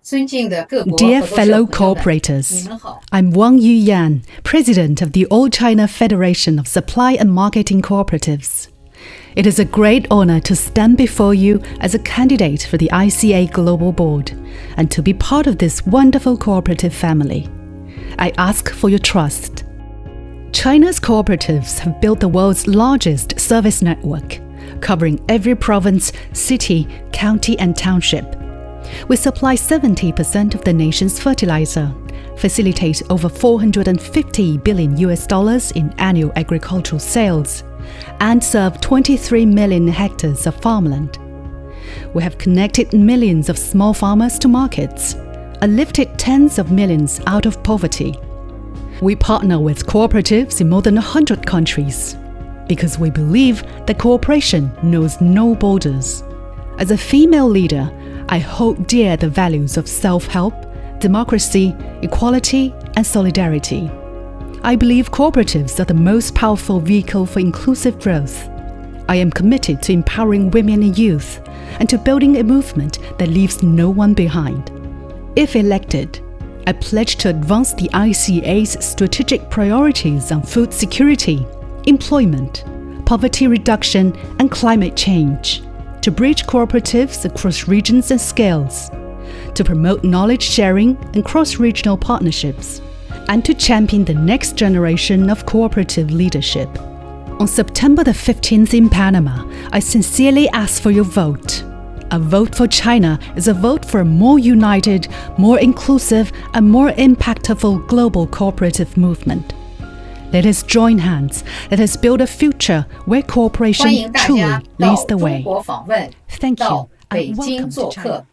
Dear fellow cooperators, I'm Wang Yuyan, President of the All China Federation of Supply and Marketing Cooperatives. It is a great honor to stand before you as a candidate for the ICA Global Board and to be part of this wonderful cooperative family. I ask for your trust. China's cooperatives have built the world's largest service network, covering every province, city, county, and township. We supply 70% of the nation's fertilizer, facilitate over $450 billion in annual agricultural sales, and serve 23 million hectares of farmland. We have connected millions of small farmers to markets, and lifted tens of millions out of poverty. We partner with cooperatives in more than 100 countries because we believe that cooperation knows no borders. As a female leader, I hold dear the values of self-help, democracy, equality, and solidarity. I believe cooperatives are the most powerful vehicle for inclusive growth. I am committed to empowering women and youth and to building a movement that leaves no one behind. If elected, I pledge to advance the ICA's strategic priorities on food security, employment, poverty reduction, and climate change, to bridge cooperatives across regions and scales, to promote knowledge sharing and cross-regional partnerships, and to champion the next generation of cooperative leadership. On September the 15th in Panama, I sincerely ask for your vote. A vote for China is a vote for a more united, more inclusive, and more impactful global cooperative movement. Let us join hands. Let us build a future where cooperation truly leads the way. Thank you, and welcome to China.